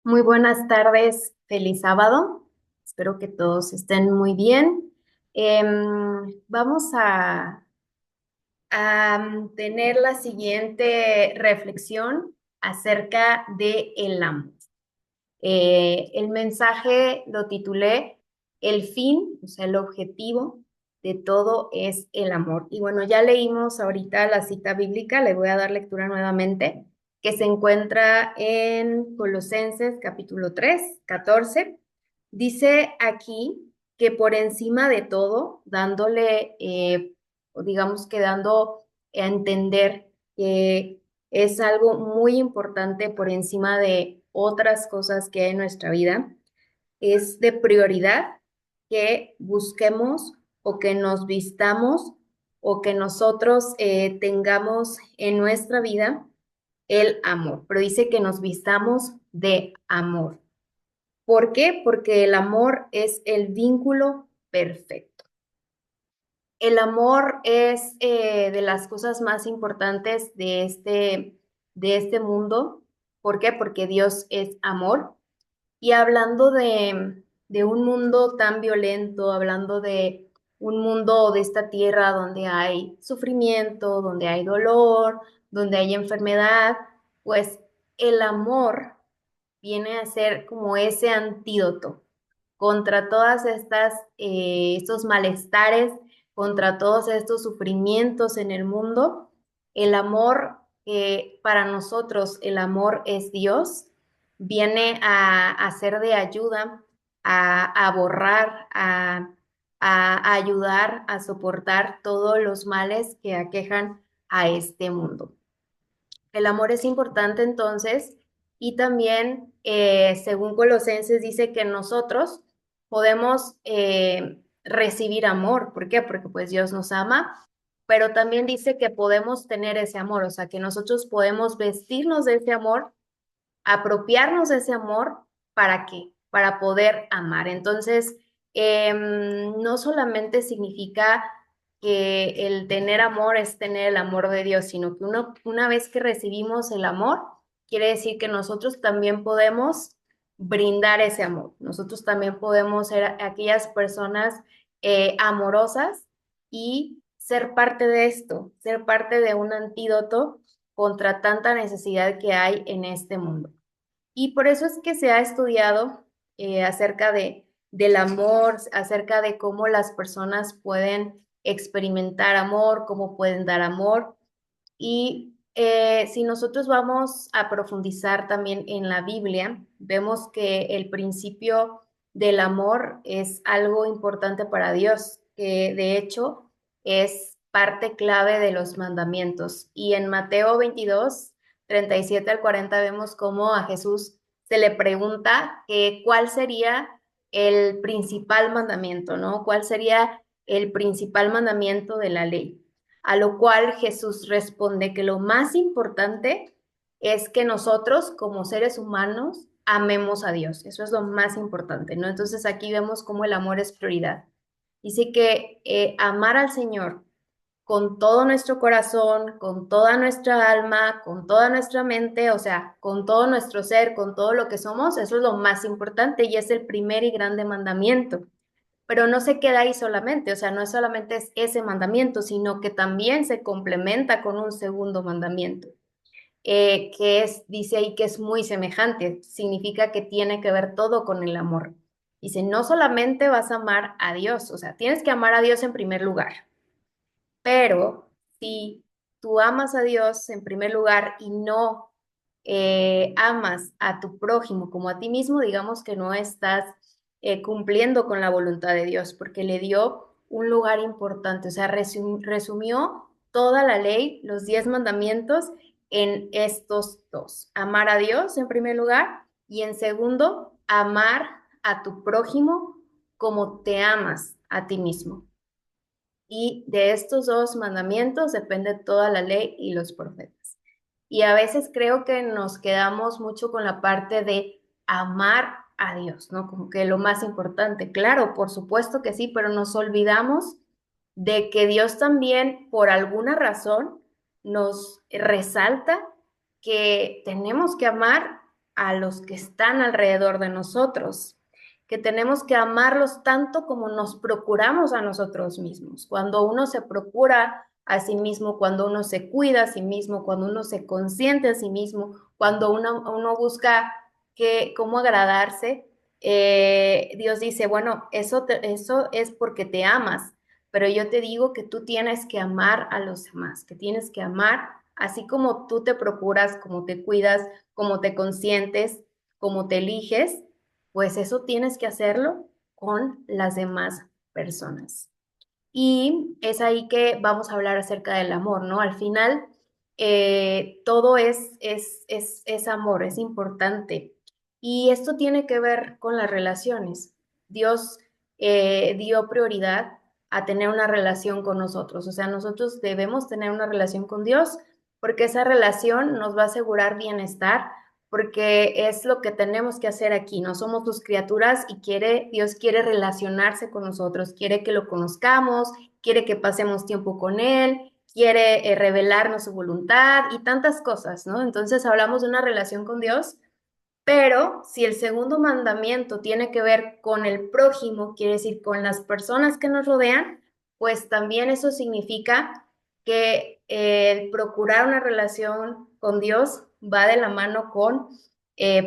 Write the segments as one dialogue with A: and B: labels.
A: Muy buenas tardes, feliz sábado. Espero que todos estén muy bien. Vamos a tener la siguiente reflexión acerca de el amor. El mensaje lo titulé El fin, o sea, el objetivo de todo es el amor. Y bueno, ya leímos ahorita la cita bíblica, le voy a dar lectura nuevamente, que se encuentra en Colosenses capítulo 3 14. Dice aquí que por encima de todo, dándole, o digamos que dando a entender que es algo muy importante por encima de otras cosas que hay en nuestra vida. Es de prioridad que busquemos o que nos vistamos o que nosotros tengamos en nuestra vida el amor. Pero dice que nos vistamos de amor. ¿Por qué? Porque el amor es el vínculo perfecto. El amor es de las cosas más importantes de este mundo. ¿Por qué? Porque Dios es amor. Y hablando de un mundo tan violento, hablando de un mundo de esta tierra donde hay sufrimiento, donde hay dolor, donde hay enfermedad, pues el amor viene a ser como ese antídoto contra todas estos malestares, contra todos estos sufrimientos en el mundo. El amor, para nosotros, el amor es Dios, viene a ser de ayuda, a borrar, a ayudar, a soportar todos los males que aquejan a este mundo. El amor es importante entonces y también, según Colosenses, dice que nosotros podemos recibir amor. ¿Por qué? Porque pues Dios nos ama, pero también dice que podemos tener ese amor, o sea, que nosotros podemos vestirnos de ese amor, apropiarnos de ese amor. ¿Para qué? Para poder amar. Entonces, no solamente significa que el tener amor es tener el amor de Dios, sino que una vez que recibimos el amor, quiere decir que nosotros también podemos brindar ese amor. Nosotros también podemos ser aquellas personas amorosas y ser parte de esto, ser parte de un antídoto contra tanta necesidad que hay en este mundo. Y por eso es que se ha estudiado acerca del amor, acerca de cómo las personas pueden experimentar amor, cómo pueden dar amor. Y si nosotros vamos a profundizar también en la Biblia, vemos que el principio del amor es algo importante para Dios, que de hecho es parte clave de los mandamientos. Y en Mateo 22, 37 al 40 vemos cómo a Jesús se le pregunta cuál sería el principal mandamiento, ¿no? ¿Cuál sería el principal mandamiento de la ley? A lo cual Jesús responde que lo más importante es que nosotros como seres humanos amemos a Dios. Eso es lo más importante, ¿no? Entonces aquí vemos cómo el amor es prioridad. Dice que amar al Señor con todo nuestro corazón, con toda nuestra alma, con toda nuestra mente, o sea, con todo nuestro ser, con todo lo que somos, eso es lo más importante y es el primer y grande mandamiento. Pero no se queda ahí solamente, o sea, no es solamente es ese mandamiento, sino que también se complementa con un segundo mandamiento, dice ahí que es muy semejante, significa que tiene que ver todo con el amor. Dice, no solamente vas a amar a Dios, o sea, tienes que amar a Dios en primer lugar, pero si tú amas a Dios en primer lugar y no amas a tu prójimo como a ti mismo, digamos que no estás cumpliendo con la voluntad de Dios, porque le dio un lugar importante, o sea, resumió toda la ley, los 10 mandamientos, en estos dos: amar a Dios en primer lugar y en segundo, amar a tu prójimo como te amas a ti mismo. Y de estos dos mandamientos depende toda la ley y los profetas. Y a veces creo que nos quedamos mucho con la parte de amar a Dios, ¿no? Como que lo más importante. Claro, por supuesto que sí, pero nos olvidamos de que Dios también, por alguna razón, nos resalta que tenemos que amar a los que están alrededor de nosotros, que tenemos que amarlos tanto como nos procuramos a nosotros mismos. Cuando uno se procura a sí mismo, cuando uno se cuida a sí mismo, cuando uno se consiente a sí mismo, cuando uno busca cómo agradarse, Dios dice, bueno, eso es porque te amas, pero yo te digo que tú tienes que amar a los demás, que tienes que amar así como tú te procuras, como te cuidas, como te consientes, como te eliges, pues eso tienes que hacerlo con las demás personas. Y es ahí que vamos a hablar acerca del amor, ¿no? Al final, todo es amor, es importante. Y esto tiene que ver con las relaciones. Dios dio prioridad a tener una relación con nosotros. O sea, nosotros debemos tener una relación con Dios porque esa relación nos va a asegurar bienestar, porque es lo que tenemos que hacer aquí. No somos sus criaturas y Dios quiere relacionarse con nosotros, quiere que lo conozcamos, quiere que pasemos tiempo con Él, quiere revelarnos su voluntad y tantas cosas, ¿no? Entonces hablamos de una relación con Dios, pero si el segundo mandamiento tiene que ver con el prójimo, quiere decir con las personas que nos rodean, pues también eso significa que el procurar una relación con Dios va de la mano con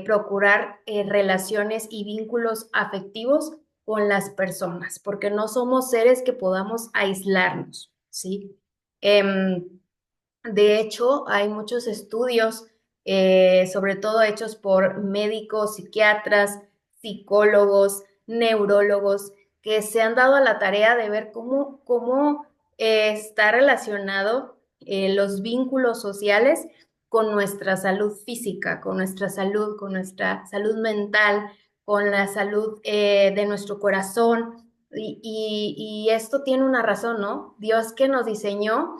A: procurar relaciones y vínculos afectivos con las personas, porque no somos seres que podamos aislarnos, ¿sí? De hecho, hay muchos estudios, sobre todo hechos por médicos, psiquiatras, psicólogos, neurólogos, que se han dado a la tarea de ver cómo está relacionado los vínculos sociales con nuestra salud física, con nuestra salud mental, con la salud de nuestro corazón. Y esto tiene una razón, ¿no? Dios que nos diseñó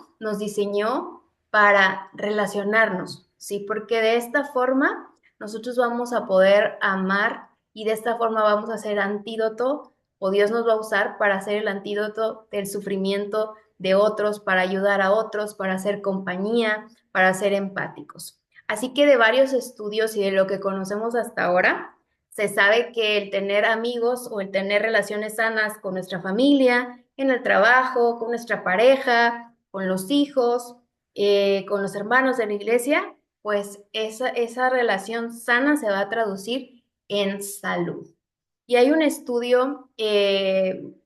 A: para relacionarnos, ¿sí? Porque de esta forma nosotros vamos a poder amar y de esta forma vamos a ser antídoto, o Dios nos va a usar para ser el antídoto del sufrimiento de otros, para ayudar a otros, para hacer compañía, para ser empáticos. Así que de varios estudios y de lo que conocemos hasta ahora, se sabe que el tener amigos o el tener relaciones sanas con nuestra familia, en el trabajo, con nuestra pareja, con los hijos, con los hermanos de la iglesia, pues esa relación sana se va a traducir en salud. Y hay un estudio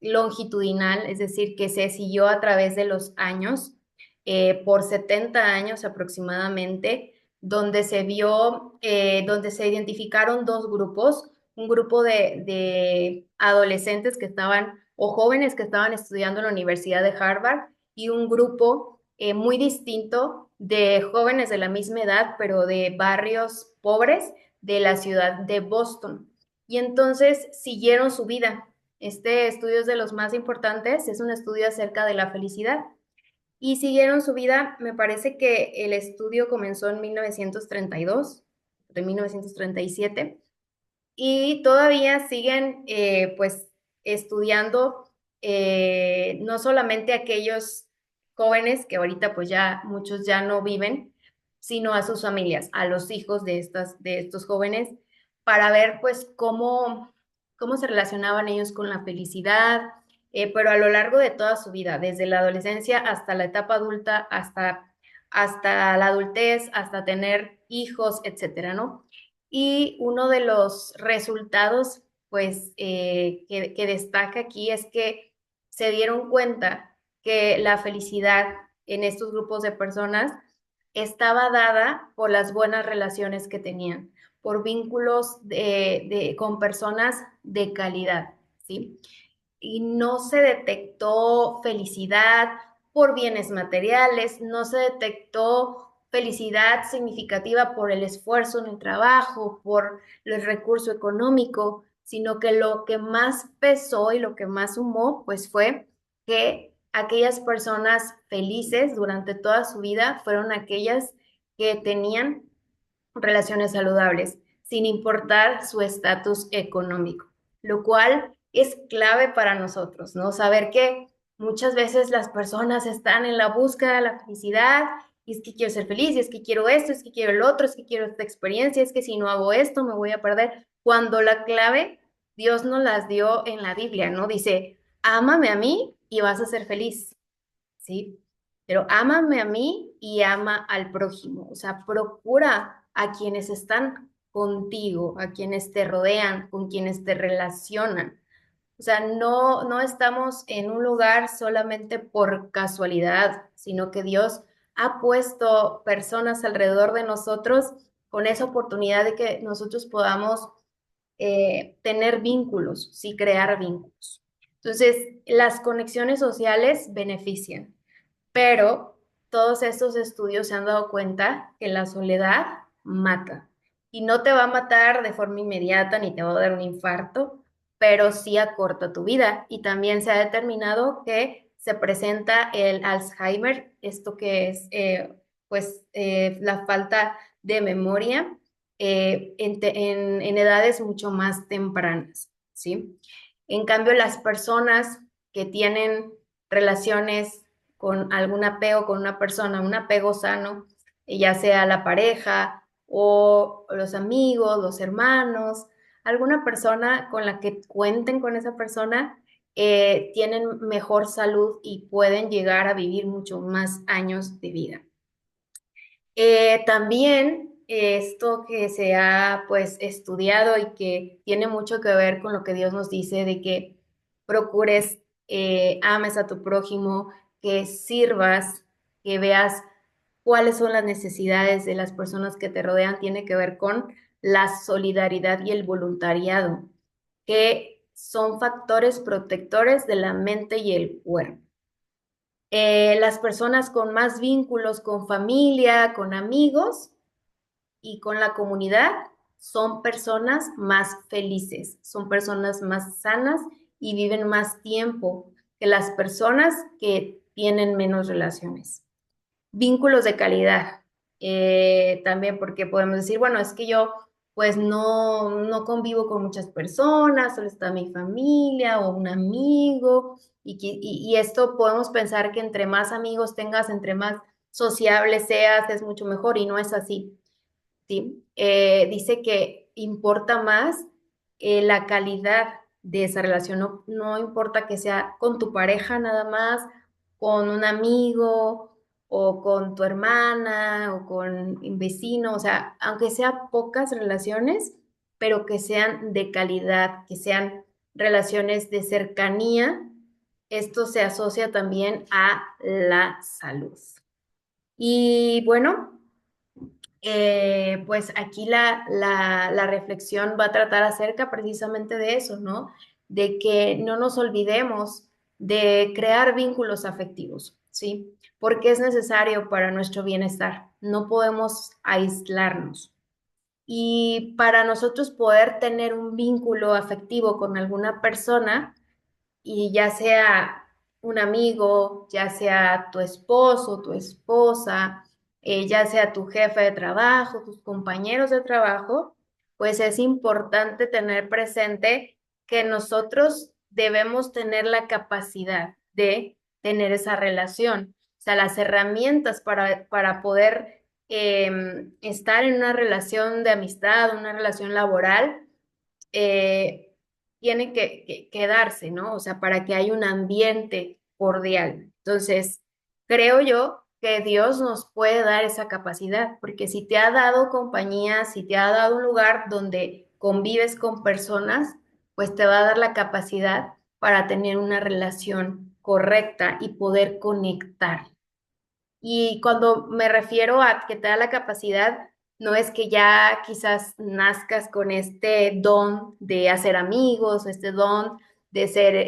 A: longitudinal, es decir, que se siguió a través de los años, por 70 años aproximadamente, donde se identificaron dos grupos, un grupo de adolescentes que estaban, o jóvenes que estaban estudiando en la Universidad de Harvard, y un grupo muy distinto de jóvenes de la misma edad, pero de barrios pobres de la ciudad de Boston. Y entonces siguieron su vida. Este estudio es de los más importantes, es un estudio acerca de la felicidad. Y siguieron su vida, me parece que el estudio comenzó en 1932, de 1937, y todavía siguen pues estudiando no solamente aquellos jóvenes que ahorita pues ya muchos ya no viven, sino a sus familias, a los hijos de estos jóvenes, para ver pues cómo se relacionaban ellos con la felicidad, pero a lo largo de toda su vida, desde la adolescencia hasta la etapa adulta, hasta la adultez, hasta tener hijos, etcétera, ¿no? Y uno de los resultados, pues, que destaca aquí es que se dieron cuenta que la felicidad en estos grupos de personas estaba dada por las buenas relaciones que tenían, por vínculos con personas de calidad, ¿sí? Y no se detectó felicidad por bienes materiales, no se detectó felicidad significativa por el esfuerzo en el trabajo, por el recurso económico, sino que lo que más pesó y lo que más sumó, pues fue que aquellas personas felices durante toda su vida fueron aquellas que tenían relaciones saludables, sin importar su estatus económico, lo cual es clave para nosotros, ¿no? Saber que muchas veces las personas están en la búsqueda de la felicidad y es que quiero ser feliz, y es que quiero esto, es que quiero el otro, es que quiero esta experiencia, es que si no hago esto me voy a perder. Cuando la clave Dios nos las dio en la Biblia, ¿no? Dice, ámame a mí y vas a ser feliz, ¿sí? Pero ámame a mí y ama al prójimo. O sea, procura a quienes están contigo, a quienes te rodean, con quienes te relacionan. O sea, no estamos en un lugar solamente por casualidad, sino que Dios ha puesto personas alrededor de nosotros con esa oportunidad de que nosotros podamos tener vínculos, sí, crear vínculos. Entonces, las conexiones sociales benefician, pero todos estos estudios se han dado cuenta que la soledad mata. Y no te va a matar de forma inmediata ni te va a dar un infarto, pero sí acorta tu vida. Y también se ha determinado que se presenta el Alzheimer, esto que es la falta de memoria en edades mucho más tempranas, ¿sí? En cambio, las personas que tienen relaciones con algún apego con una persona, un apego sano, ya sea la pareja o los amigos, los hermanos, alguna persona con la que cuenten con esa persona, tienen mejor salud y pueden llegar a vivir mucho más años de vida. También esto que se ha pues estudiado y que tiene mucho que ver con lo que Dios nos dice de que procures, ames a tu prójimo, que sirvas, que veas cuáles son las necesidades de las personas que te rodean, tiene que ver con la solidaridad y el voluntariado, que son factores protectores de la mente y el cuerpo. Las personas con más vínculos con familia, con amigos y con la comunidad son personas más felices, son personas más sanas y viven más tiempo que las personas que tienen menos relaciones. Vínculos de calidad. También porque podemos decir, bueno, es que yo pues no convivo con muchas personas, solo está mi familia o un amigo, y esto podemos pensar que entre más amigos tengas, entre más sociable seas, es mucho mejor, y no es así, ¿sí? Dice que importa más la calidad de esa relación, no importa que sea con tu pareja nada más, con un amigo o con tu hermana o con un vecino, o sea, aunque sea pocas relaciones, pero que sean de calidad, que sean relaciones de cercanía, esto se asocia también a la salud. Y bueno, pues aquí la reflexión va a tratar acerca precisamente de eso, ¿no? De que no nos olvidemos de crear vínculos afectivos, ¿sí? Porque es necesario para nuestro bienestar. No podemos aislarnos. Y para nosotros poder tener un vínculo afectivo con alguna persona, y ya sea un amigo, ya sea tu esposo, tu esposa, ya sea tu jefe de trabajo, tus compañeros de trabajo, pues es importante tener presente que nosotros debemos tener la capacidad de tener esa relación, o sea, las herramientas para poder estar en una relación de amistad, una relación laboral, eh, tiene que darse, ¿no? O sea, para que haya un ambiente cordial. Entonces, creo yo que Dios nos puede dar esa capacidad, porque si te ha dado compañía, si te ha dado un lugar donde convives con personas, pues te va a dar la capacidad para tener una relación correcta y poder conectar. Y cuando me refiero a que te da la capacidad, no es que ya quizás nazcas con este don de hacer amigos, este don de ser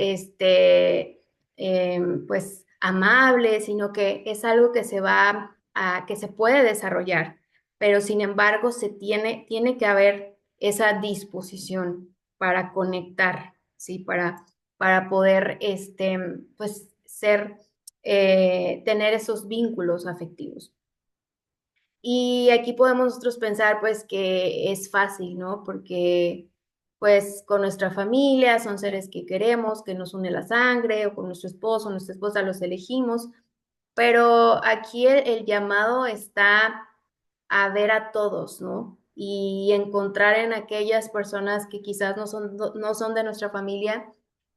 A: pues amable, sino que es algo que que se puede desarrollar, pero sin embargo tiene que haber esa disposición para conectar, ¿sí? Para poder, pues, tener esos vínculos afectivos. Y aquí podemos nosotros pensar pues que es fácil, ¿no? Porque pues con nuestra familia son seres que queremos, que nos une la sangre, o con nuestro esposo, nuestra esposa los elegimos, pero aquí el llamado está a ver a todos, ¿no? Y encontrar en aquellas personas que quizás no son de nuestra familia,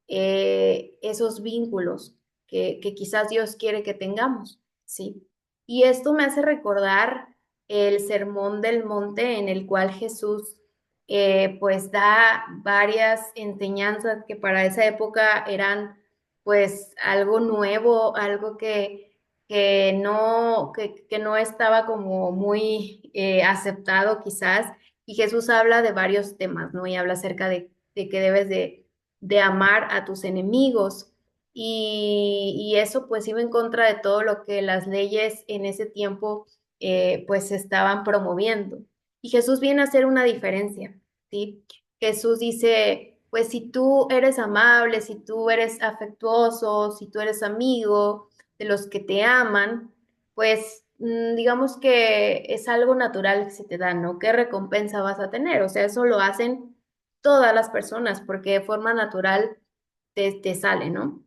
A: esos vínculos que quizás Dios quiere que tengamos, ¿sí? Y esto me hace recordar el Sermón del Monte en el cual Jesús pues da varias enseñanzas que para esa época eran pues algo nuevo, algo que no estaba como muy aceptado quizás, y Jesús habla de varios temas, ¿no? Y habla acerca de que debes de amar a tus enemigos, y eso pues iba en contra de todo lo que las leyes en ese tiempo pues estaban promoviendo. Y Jesús viene a hacer una diferencia, ¿sí? Jesús dice, pues si tú eres amable, si tú eres afectuoso, si tú eres amigo, de los que te aman, pues digamos que es algo natural que se te da, ¿no? ¿Qué recompensa vas a tener? O sea, eso lo hacen todas las personas porque de forma natural te sale, ¿no?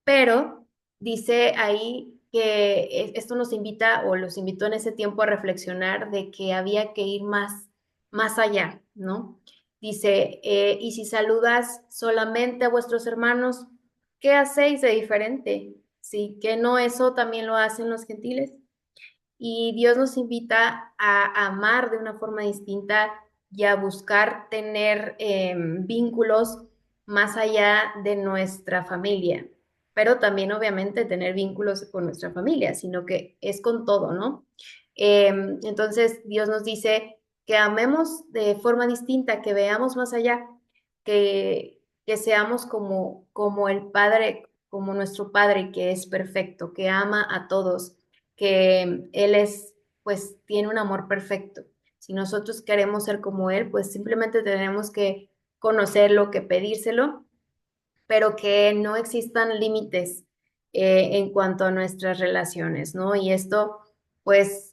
A: Pero dice ahí que esto nos invita o los invitó en ese tiempo a reflexionar de que había que ir más allá, ¿no? Dice, y si saludas solamente a vuestros hermanos, ¿qué hacéis de diferente? Sí, que no eso también lo hacen los gentiles. Y Dios nos invita a amar de una forma distinta y a buscar tener vínculos más allá de nuestra familia, pero también obviamente tener vínculos con nuestra familia, sino que es con todo, ¿no? Entonces Dios nos dice que amemos de forma distinta, que veamos más allá, que seamos como el Padre, como nuestro Padre que es perfecto, que ama a todos, que Él es, pues tiene un amor perfecto. Si nosotros queremos ser como Él, pues simplemente tenemos que conocerlo, que pedírselo, pero que no existan límites en cuanto a nuestras relaciones, ¿no? Y esto, pues,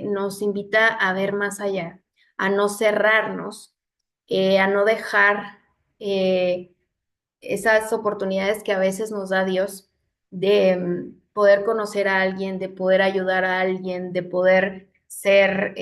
A: nos invita a ver más allá, a no cerrarnos, a no dejar eh, esas oportunidades que a veces nos da Dios de poder conocer a alguien, de poder ayudar a alguien, de poder ser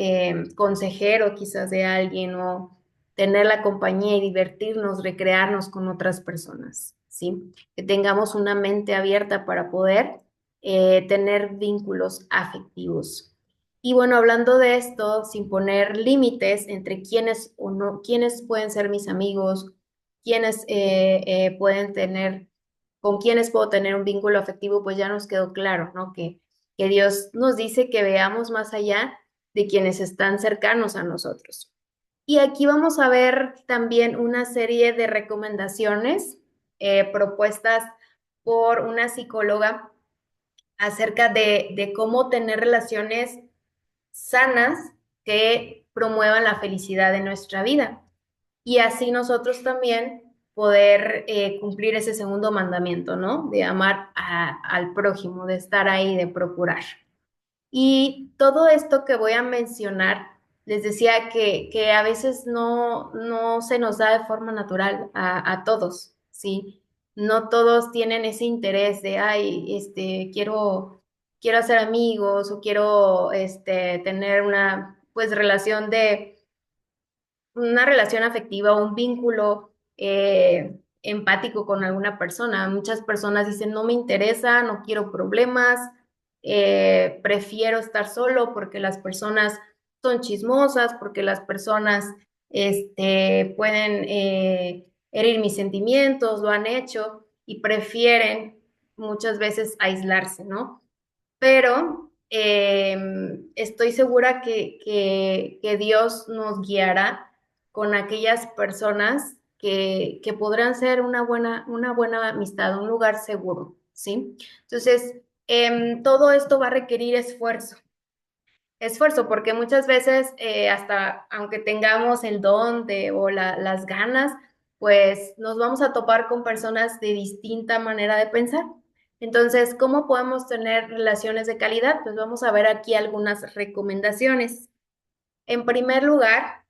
A: consejero quizás de alguien o tener la compañía y divertirnos, recrearnos con otras personas, ¿sí? Que tengamos una mente abierta para poder tener vínculos afectivos. Y bueno, hablando de esto, sin poner límites entre quiénes o no, quiénes pueden ser mis amigos, quiénes pueden tener, con quiénes puedo tener un vínculo afectivo, pues ya nos quedó claro, ¿no? Que Dios nos dice que veamos más allá de quienes están cercanos a nosotros. Y aquí vamos a ver también una serie de recomendaciones propuestas por una psicóloga acerca de cómo tener relaciones sanas que promuevan la felicidad de nuestra vida. Y así nosotros también poder cumplir ese segundo mandamiento, ¿no? De amar al prójimo, de estar ahí, de procurar. Y todo esto que voy a mencionar, les decía que a veces no se nos da de forma natural a todos, ¿sí? No todos tienen ese interés de, ay, quiero hacer amigos o quiero tener pues, una relación afectiva o un vínculo empático con alguna persona. Muchas personas dicen, no me interesa, no quiero problemas, prefiero estar solo porque las personas son chismosas, porque las personas pueden herir mis sentimientos, lo han hecho y prefieren muchas veces aislarse, ¿no? Pero estoy segura que Dios nos guiará con aquellas personas que podrán ser una buena amistad, un lugar seguro, ¿sí? Entonces, todo esto va a requerir esfuerzo, porque muchas veces, hasta aunque tengamos el don o las ganas, pues nos vamos a topar con personas de distinta manera de pensar. Entonces, ¿cómo podemos tener relaciones de calidad? Pues vamos a ver aquí algunas recomendaciones. En primer lugar,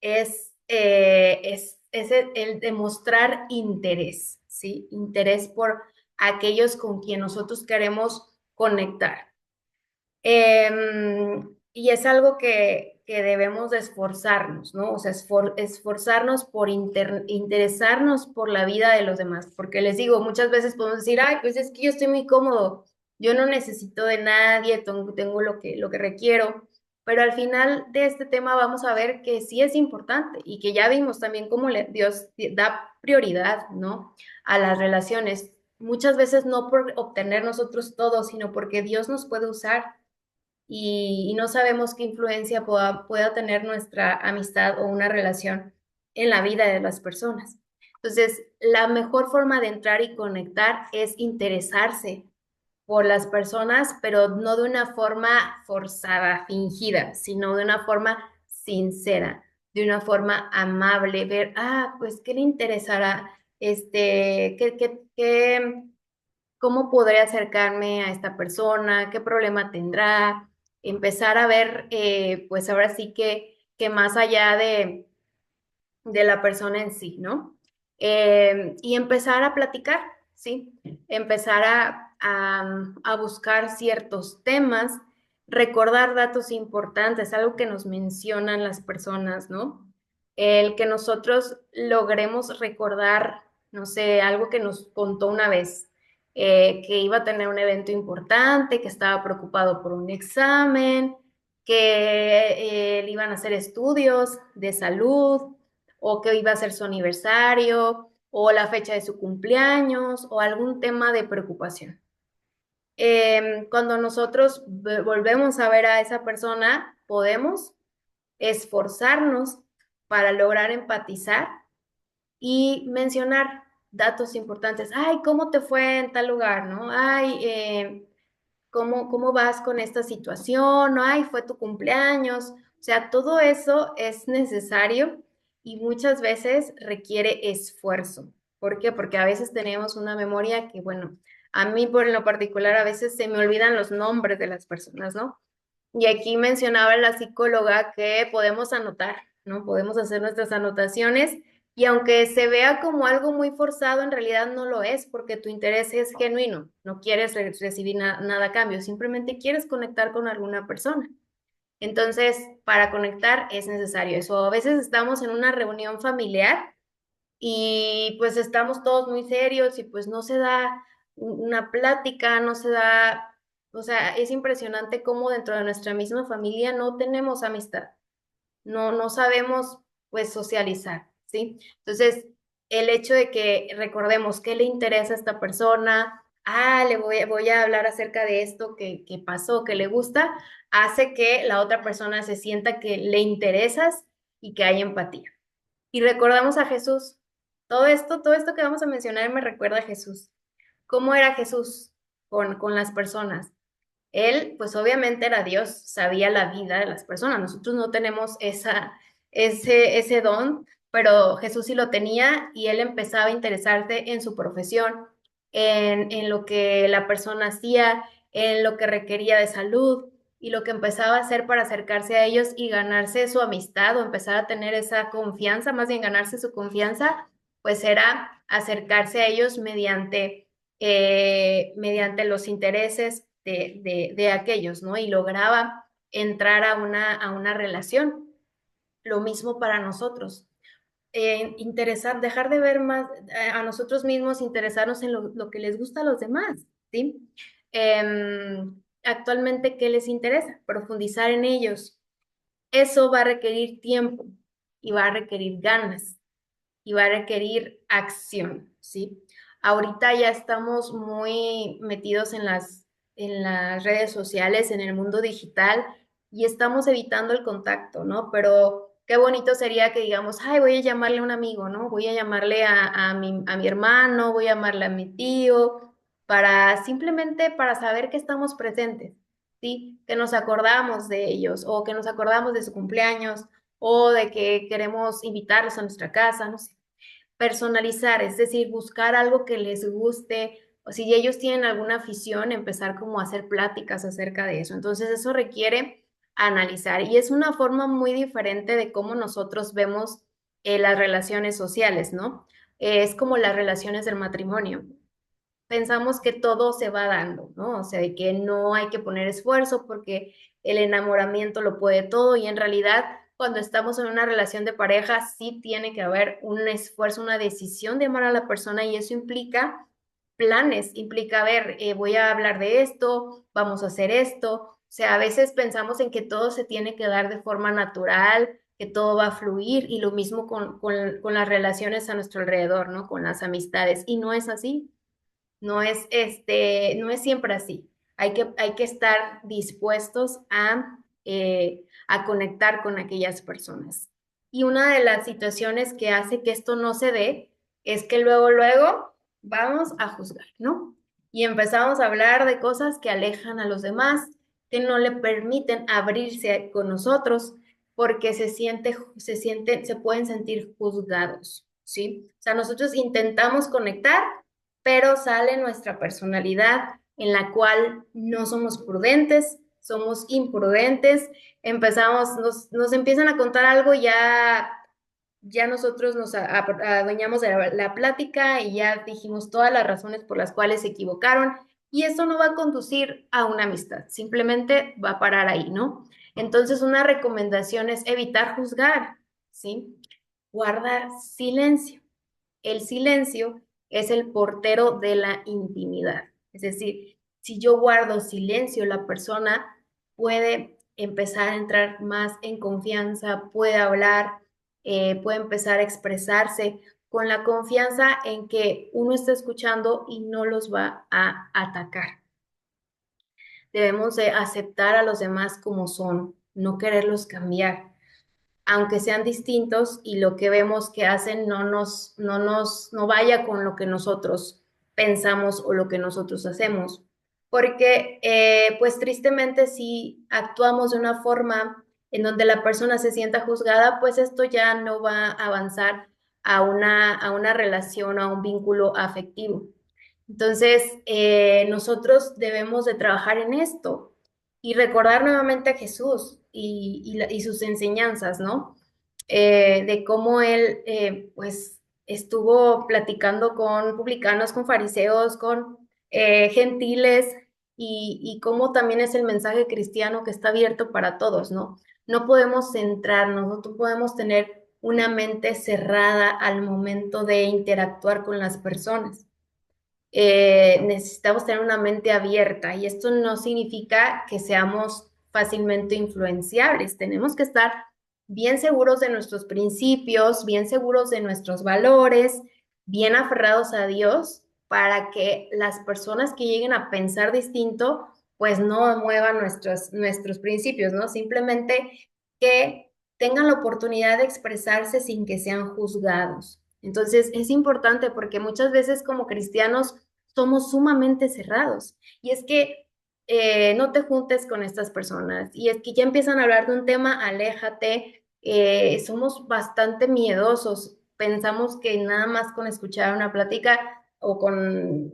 A: es el demostrar interés, ¿sí? Interés por aquellos con quien nosotros queremos conectar. Y es algo que debemos de esforzarnos, ¿no? O sea, esforzarnos por interesarnos por la vida de los demás, porque les digo, muchas veces podemos decir, ay, pues es que yo estoy muy cómodo, yo no necesito de nadie, tengo lo que requiero, pero al final de este tema vamos a ver que sí es importante y que ya vimos también cómo Dios da prioridad, ¿no? A las relaciones. Muchas veces no por obtener nosotros todo, sino porque Dios nos puede usar y no sabemos qué influencia pueda tener nuestra amistad o una relación en la vida de las personas. Entonces, la mejor forma de entrar y conectar es interesarse por las personas, pero no de una forma forzada, fingida, sino de una forma sincera, de una forma amable, ver, pues, ¿qué le interesará? ¿Cómo podré acercarme a esta persona? ¿Qué problema tendrá? Empezar a ver, pues ahora sí que más allá de la persona en sí, ¿no? Y empezar a platicar, ¿sí? Empezar a buscar ciertos temas, recordar datos importantes, algo que nos mencionan las personas, ¿no? El que nosotros logremos recordar, no sé, algo que nos contó una vez, que iba a tener un evento importante, que estaba preocupado por un examen, que le iban a hacer estudios de salud, o que iba a ser su aniversario, o la fecha de su cumpleaños, o algún tema de preocupación. Cuando nosotros volvemos a ver a esa persona, podemos esforzarnos para lograr empatizar y mencionar datos importantes. Ay, ¿cómo te fue en tal lugar? ¿No? Ay, ¿cómo vas con esta situación? Ay, fue tu cumpleaños. O sea, todo eso es necesario y muchas veces requiere esfuerzo. ¿Por qué? Porque a veces tenemos una memoria que, bueno, a mí por lo particular a veces se me olvidan los nombres de las personas, ¿no? Y aquí mencionaba la psicóloga que podemos anotar, ¿no? Podemos hacer nuestras anotaciones y aunque se vea como algo muy forzado, en realidad no lo es porque tu interés es genuino, no quieres recibir nada a cambio, simplemente quieres conectar con alguna persona. Entonces, para conectar es necesario eso. A veces estamos en una reunión familiar y pues estamos todos muy serios y pues no se da una plática, no se da, o sea, es impresionante cómo dentro de nuestra misma familia no tenemos amistad, no sabemos pues socializar, ¿sí? Entonces, el hecho de que recordemos qué le interesa a esta persona, voy a hablar acerca de esto que pasó, que le gusta, hace que la otra persona se sienta que le interesas y que hay empatía. Y recordamos a Jesús. Todo esto que vamos a mencionar me recuerda a Jesús. ¿Cómo era Jesús con las personas? Él, pues obviamente era Dios, sabía la vida de las personas. Nosotros no tenemos ese don, pero Jesús sí lo tenía y él empezaba a interesarse en su profesión, en lo que la persona hacía, en lo que requería de salud y lo que empezaba a hacer para acercarse a ellos y ganarse su amistad o empezar a tener esa confianza, más bien ganarse su confianza, pues era acercarse a ellos mediante los intereses de aquellos, ¿no? Y lograba entrar a una relación. Lo mismo para nosotros. Dejar de ver más a nosotros mismos, interesarnos en lo que les gusta a los demás, ¿sí? Actualmente, ¿qué les interesa? Profundizar en ellos. Eso va a requerir tiempo y va a requerir ganas y va a requerir acción, ¿sí? Ahorita ya estamos muy metidos en las redes sociales, en el mundo digital y estamos evitando el contacto, ¿no? Pero qué bonito sería que digamos, ay, voy a llamarle a un amigo, ¿no? Voy a llamarle a mi hermano, voy a llamarle a mi tío, simplemente para saber que estamos presentes, ¿sí? Que nos acordamos de ellos o que nos acordamos de su cumpleaños o de que queremos invitarlos a nuestra casa, no sé. Personalizar, es decir, buscar algo que les guste, o si ellos tienen alguna afición, empezar como a hacer pláticas acerca de eso. Entonces, eso requiere analizar y es una forma muy diferente de cómo nosotros vemos las relaciones sociales, ¿no? Es como las relaciones del matrimonio. pensamos que todo se va dando, ¿no? O sea, de que no hay que poner esfuerzo porque el enamoramiento lo puede todo y en realidad cuando estamos en una relación de pareja sí tiene que haber un esfuerzo, una decisión de amar a la persona y eso implica planes, implica, a ver, voy a hablar de esto, vamos a hacer esto. O sea, a veces pensamos en que todo se tiene que dar de forma natural, que todo va a fluir y lo mismo con las relaciones a nuestro alrededor, ¿no? Con las amistades. Y no es así. No es siempre así. Hay que estar dispuestos a conectar con aquellas personas. Y una de las situaciones que hace que esto no se dé es que luego vamos a juzgar, ¿no? Y empezamos a hablar de cosas que alejan a los demás, que no le permiten abrirse con nosotros, porque se pueden sentir juzgados, ¿sí? O sea, nosotros intentamos conectar pero sale nuestra personalidad en la cual no somos prudentes, somos imprudentes, nos empiezan a contar algo, ya nosotros nos adueñamos de la plática y ya dijimos todas las razones por las cuales se equivocaron y eso no va a conducir a una amistad, simplemente va a parar ahí, ¿no? Entonces, una recomendación es evitar juzgar, ¿sí? Guardar silencio. El silencio es el portero de la intimidad. Es decir, si yo guardo silencio, la persona puede empezar a entrar más en confianza, puede hablar, puede empezar a expresarse con la confianza en que uno está escuchando y no los va a atacar. Debemos de aceptar a los demás como son, no quererlos cambiar aunque sean distintos y lo que vemos que hacen no vaya con lo que nosotros pensamos o lo que nosotros hacemos. Porque, pues tristemente, si actuamos de una forma en donde la persona se sienta juzgada, pues esto ya no va a avanzar a una relación, a un vínculo afectivo. Entonces, nosotros debemos de trabajar en esto y recordar nuevamente a Jesús y sus enseñanzas, ¿no? De cómo él, pues, estuvo platicando con publicanos, con fariseos, con gentiles y cómo también es el mensaje cristiano que está abierto para todos, ¿no? No podemos centrarnos, no podemos tener una mente cerrada al momento de interactuar con las personas necesitamos tener una mente abierta y esto no significa que seamos fácilmente influenciables. Tenemos que estar bien seguros de nuestros principios, bien seguros de nuestros valores, bien aferrados a Dios para que las personas que lleguen a pensar distinto, pues no muevan nuestros principios, ¿no? Simplemente que tengan la oportunidad de expresarse sin que sean juzgados. Entonces, es importante porque muchas veces como cristianos somos sumamente cerrados. Y es que no te juntes con estas personas. Y es que ya empiezan a hablar de un tema, aléjate. Somos bastante miedosos. Pensamos que nada más con escuchar una plática o con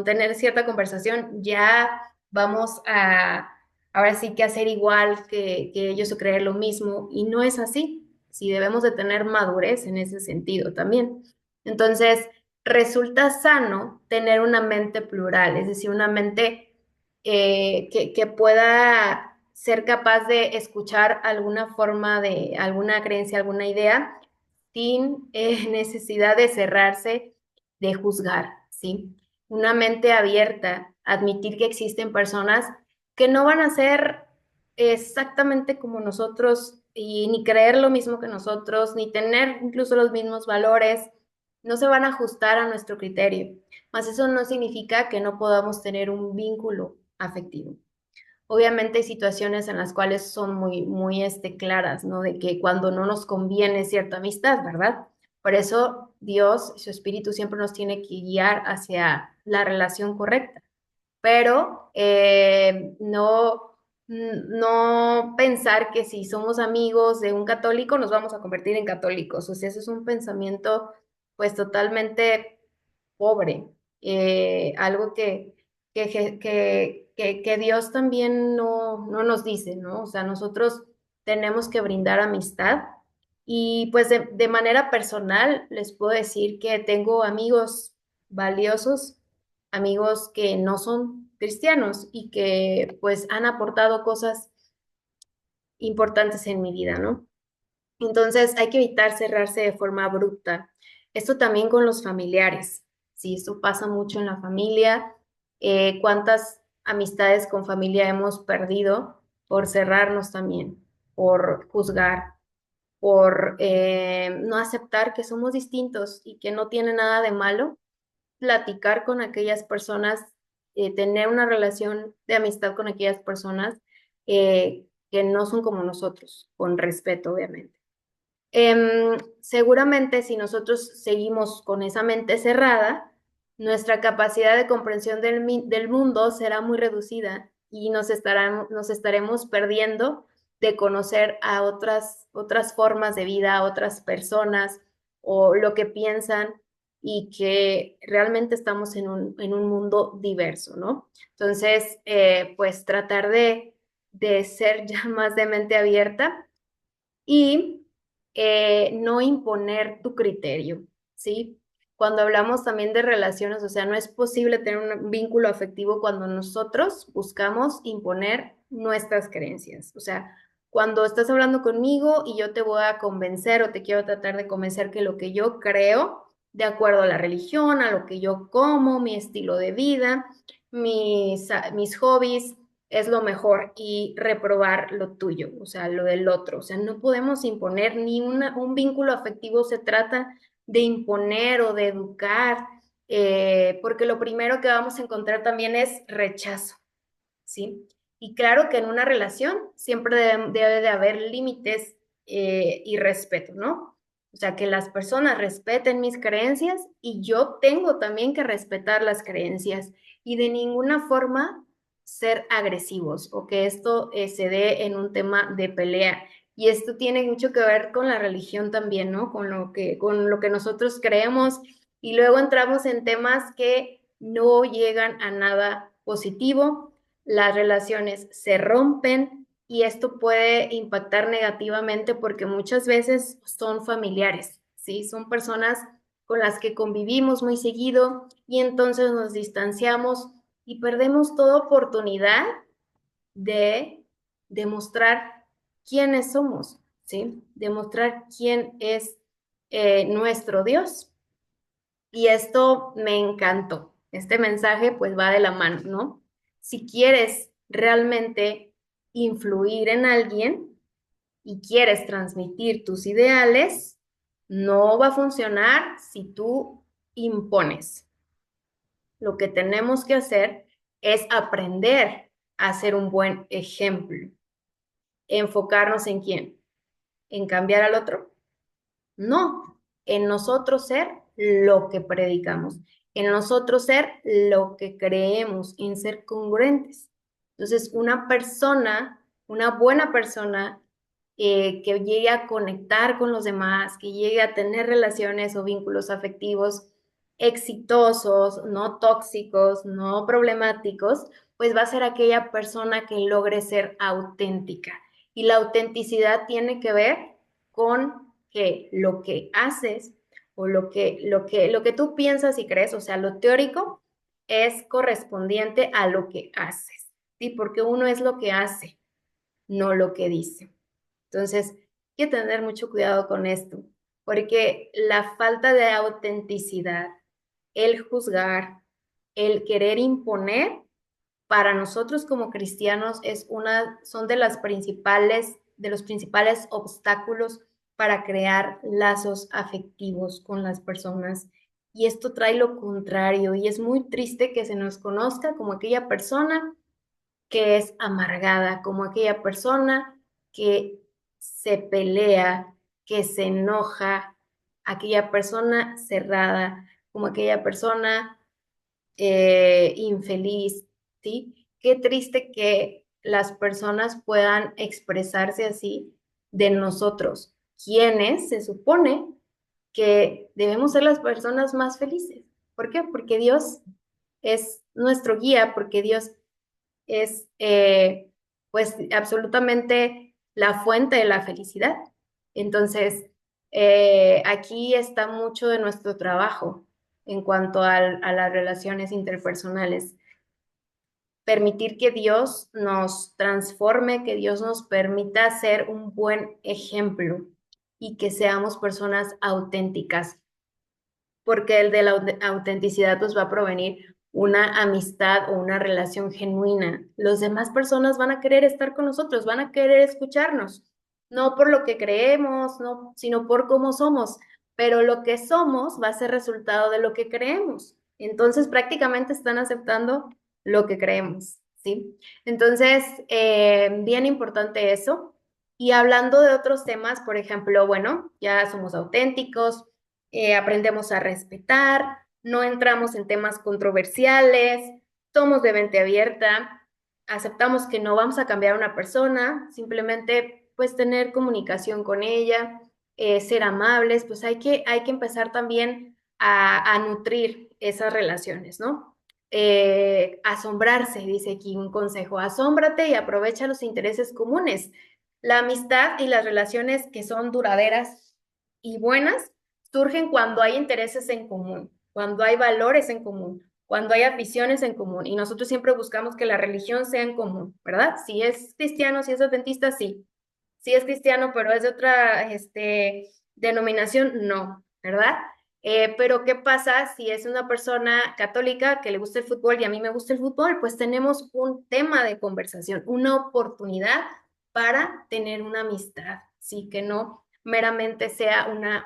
A: tener cierta conversación ya vamos a, ahora sí que hacer igual que ellos o creer lo mismo. Y no es así. Sí debemos de tener madurez en ese sentido también. Entonces, resulta sano tener una mente plural, es decir, una mente que pueda ser capaz de escuchar alguna forma de alguna creencia, alguna idea, sin necesidad de cerrarse, de juzgar, ¿sí? Una mente abierta, admitir que existen personas que no van a ser exactamente como nosotros y ni creer lo mismo que nosotros, ni tener incluso los mismos valores, no se van a ajustar a nuestro criterio. Mas eso no significa que no podamos tener un vínculo afectivo. Obviamente hay situaciones en las cuales son muy claras, ¿no? De que cuando no nos conviene cierta amistad, ¿verdad? Por eso Dios, su Espíritu siempre nos tiene que guiar hacia la relación correcta, pero no pensar que si somos amigos de un católico nos vamos a convertir en católicos. O sea, eso es un pensamiento pues totalmente pobre, algo que Dios también no nos dice, ¿no? O sea, nosotros tenemos que brindar amistad y pues de manera personal les puedo decir que tengo amigos valiosos, amigos que no son cristianos y que pues han aportado cosas importantes en mi vida, ¿no? Entonces hay que evitar cerrarse de forma abrupta. Esto también con los familiares, sí, esto pasa mucho en la familia. ¿Cuántas amistades con familia hemos perdido por cerrarnos también, por juzgar, por no aceptar que somos distintos y que no tiene nada de malo platicar con aquellas personas, tener una relación de amistad con aquellas personas que no son como nosotros, con respeto, obviamente? Seguramente si nosotros seguimos con esa mente cerrada, nuestra capacidad de comprensión del mundo será muy reducida y nos estaremos perdiendo de conocer a otras formas de vida, a otras personas o lo que piensan y que realmente estamos en un mundo diverso, ¿no? Entonces, pues tratar de ser ya más de mente abierta y no imponer tu criterio, ¿sí? Cuando hablamos también de relaciones, o sea, no es posible tener un vínculo afectivo cuando nosotros buscamos imponer nuestras creencias. O sea, cuando estás hablando conmigo y yo te voy a convencer o te quiero tratar de convencer que lo que yo creo, de acuerdo a la religión, a lo que yo como, mi estilo de vida, mis hobbies, es lo mejor y reprobar lo tuyo, o sea, lo del otro. O sea, no podemos imponer ni un vínculo afectivo se trata de imponer o de educar, porque lo primero que vamos a encontrar también es rechazo, ¿sí? Y claro que en una relación siempre debe de haber límites y respeto, ¿no? O sea, que las personas respeten mis creencias y yo tengo también que respetar las creencias y de ninguna forma ser agresivos o que esto se dé en un tema de pelea. Y esto tiene mucho que ver con la religión también, ¿no? Con lo que nosotros creemos y luego entramos en temas que no llegan a nada positivo, las relaciones se rompen y esto puede impactar negativamente porque muchas veces son familiares, ¿sí? Son personas con las que convivimos muy seguido y entonces nos distanciamos y perdemos toda oportunidad de demostrar quiénes somos, ¿sí? Demostrar quién es nuestro Dios. Y esto me encantó. Este mensaje pues va de la mano, ¿no? Si quieres realmente influir en alguien y quieres transmitir tus ideales, no va a funcionar si tú impones. Lo que tenemos que hacer es aprender a ser un buen ejemplo. Enfocarnos en quién, en cambiar al otro. No, en nosotros ser lo que predicamos, en nosotros ser lo que creemos, en ser congruentes. Entonces, una persona, una buena persona que llegue a conectar con los demás, que llegue a tener relaciones o vínculos afectivos exitosos, no tóxicos, no problemáticos, pues va a ser aquella persona que logre ser auténtica. Y la autenticidad tiene que ver con que lo que haces o lo que tú piensas y crees, o sea, lo teórico es correspondiente a lo que haces, ¿sí? Porque uno es lo que hace, no lo que dice. Entonces, hay que tener mucho cuidado con esto, porque la falta de autenticidad, el juzgar, el querer imponer, para nosotros como cristianos son de los principales obstáculos para crear lazos afectivos con las personas. Y esto trae lo contrario, y es muy triste que se nos conozca como aquella persona que es amargada, como aquella persona que se pelea, que se enoja, aquella persona cerrada, como aquella persona infeliz, ¿sí? Qué triste que las personas puedan expresarse así de nosotros, quienes se supone que debemos ser las personas más felices. ¿Por qué? Porque Dios es nuestro guía, porque Dios es pues absolutamente la fuente de la felicidad. Entonces, aquí está mucho de nuestro trabajo, en cuanto a las relaciones interpersonales. Permitir que Dios nos transforme, que Dios nos permita ser un buen ejemplo y que seamos personas auténticas, porque el de la autenticidad pues va a provenir una amistad o una relación genuina. Los demás personas van a querer estar con nosotros, van a querer escucharnos, no por lo que creemos, no, sino por cómo somos, pero lo que somos va a ser resultado de lo que creemos. Entonces prácticamente están aceptando lo que creemos, ¿sí? Entonces, bien importante eso. Y hablando de otros temas, por ejemplo, bueno, ya somos auténticos, aprendemos a respetar, no entramos en temas controversiales, somos de mente abierta, aceptamos que no vamos a cambiar a una persona, simplemente pues tener comunicación con ella, ser amables, pues hay que empezar también a nutrir esas relaciones, ¿no? Asombrarse, dice aquí un consejo, asómbrate y aprovecha los intereses comunes. La amistad y las relaciones que son duraderas y buenas surgen cuando hay intereses en común, cuando hay valores en común, cuando hay aficiones en común. Y nosotros siempre buscamos que la religión sea en común, ¿verdad? Si es cristiano, si es adventista, sí. Si es cristiano, pero es de otra denominación, no, ¿verdad? Pero ¿qué pasa si es una persona católica que le gusta el fútbol y a mí me gusta el fútbol? Pues tenemos un tema de conversación, una oportunidad para tener una amistad, sí, que no meramente sea una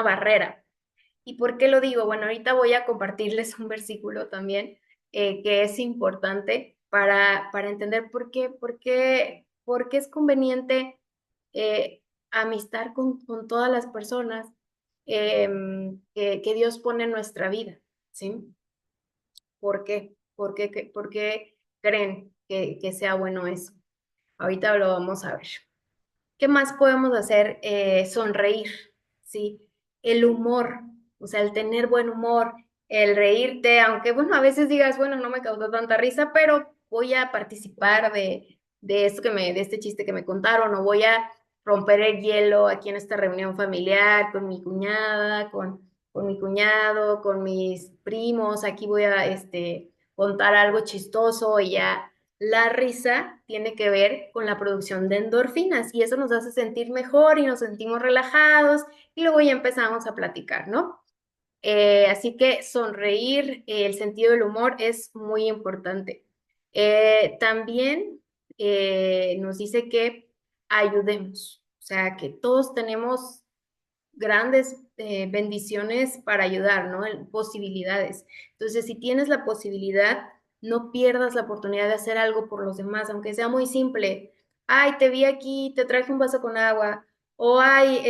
A: barrera. ¿Y por qué lo digo? Bueno, ahorita voy a compartirles un versículo también que es importante para entender por qué es conveniente amistar con todas las personas que Dios pone en nuestra vida, ¿sí? ¿Por qué? ¿Por qué creen que sea bueno eso? Ahorita lo vamos a ver. ¿Qué más podemos hacer? Sonreír, ¿sí? El humor, o sea, el tener buen humor, el reírte, aunque, bueno, a veces digas, bueno, no me causó tanta risa, pero voy a participar de esto de este chiste que me contaron, o voy a romper el hielo aquí en esta reunión familiar con mi cuñada, con mi cuñado, con mis primos, aquí voy a, contar algo chistoso y ya la risa tiene que ver con la producción de endorfinas y eso nos hace sentir mejor y nos sentimos relajados y luego ya empezamos a platicar, ¿no? Así que sonreír, el sentido del humor es muy importante. También nos dice que ayudemos, o sea, que todos tenemos grandes bendiciones para ayudar, ¿no? Posibilidades. Entonces, si tienes la posibilidad, no pierdas la oportunidad de hacer algo por los demás, aunque sea muy simple. Ay, te vi aquí, te traje un vaso con agua. O ay,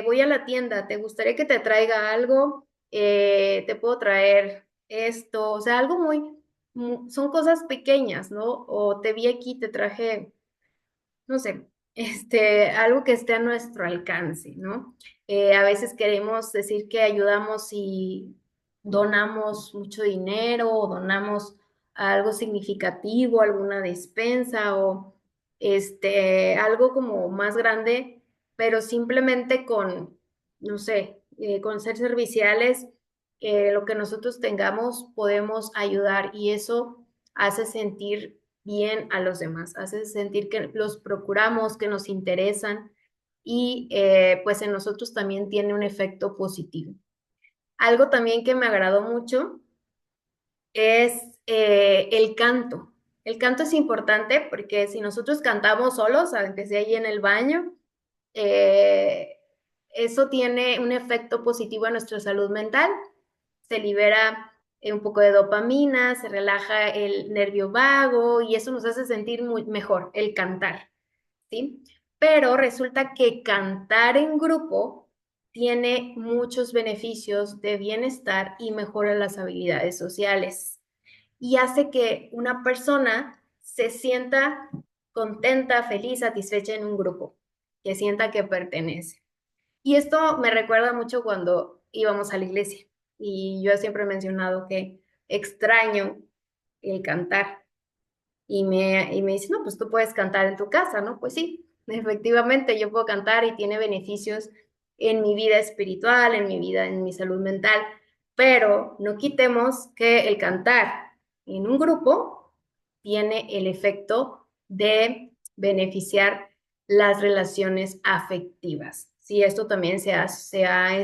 A: voy a la tienda, ¿te gustaría que te traiga algo? Te puedo traer esto, o sea, algo son cosas pequeñas, ¿no? O te vi aquí, te traje no sé, algo que esté a nuestro alcance, ¿no? A veces queremos decir que ayudamos y donamos mucho dinero o donamos algo significativo, alguna despensa o algo como más grande, pero simplemente no sé, con ser serviciales, lo que nosotros tengamos podemos ayudar y eso hace sentir bien a los demás, hace sentir que los procuramos, que nos interesan y pues en nosotros también tiene un efecto positivo. Algo también que me agradó mucho es el canto. El canto es importante porque si nosotros cantamos solos, aunque sea ahí en el baño, eh, eso tiene un efecto positivo en nuestra salud mental. Se libera un poco de dopamina, se relaja el nervio vago y eso nos hace sentir muy mejor, el cantar, ¿sí? Pero resulta que cantar en grupo tiene muchos beneficios de bienestar y mejora las habilidades sociales y hace que una persona se sienta contenta, feliz, satisfecha en un grupo, que sienta que pertenece. Y esto me recuerda mucho cuando íbamos a la iglesia y yo siempre he mencionado que extraño el cantar y me dice, no, pues tú puedes cantar en tu casa, ¿no? Pues sí, efectivamente yo puedo cantar y tiene beneficios en mi vida espiritual, en mi vida, en mi salud mental, pero no quitemos que el cantar en un grupo tiene el efecto de beneficiar las relaciones afectivas. Sí, esto también se ha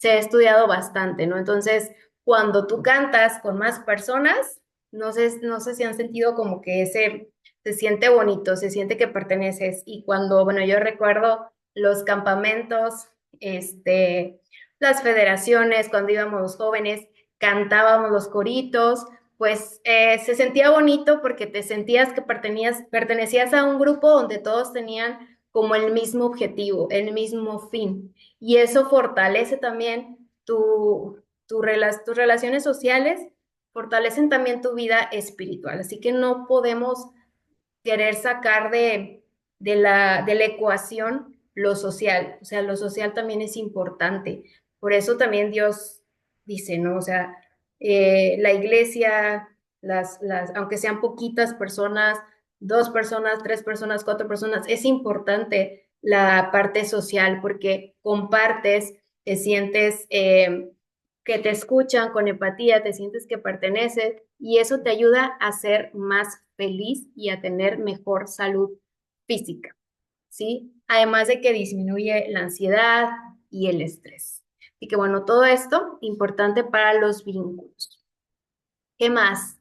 A: estudiado bastante, ¿no? Entonces, cuando tú cantas con más personas, no sé si han sentido como que se siente bonito, se siente que perteneces. Y cuando, bueno, yo recuerdo los campamentos, este, las federaciones, cuando íbamos jóvenes, cantábamos los coritos, pues se sentía bonito porque te sentías que pertenecías a un grupo donde todos tenían como el mismo objetivo, el mismo fin. Y eso fortalece también tus relaciones sociales, fortalecen también tu vida espiritual. Así que no podemos querer sacar de la ecuación lo social. O sea, lo social también es importante. Por eso también Dios dice, ¿no? O sea, la iglesia, aunque sean poquitas personas, 2 personas, 3 personas, 4 personas, es importante la parte social porque compartes, te sientes que te escuchan con empatía, te sientes que perteneces y eso te ayuda a ser más feliz y a tener mejor salud física, ¿sí? Además de que disminuye la ansiedad y el estrés. Así que bueno, todo esto importante para los vínculos. ¿Qué más?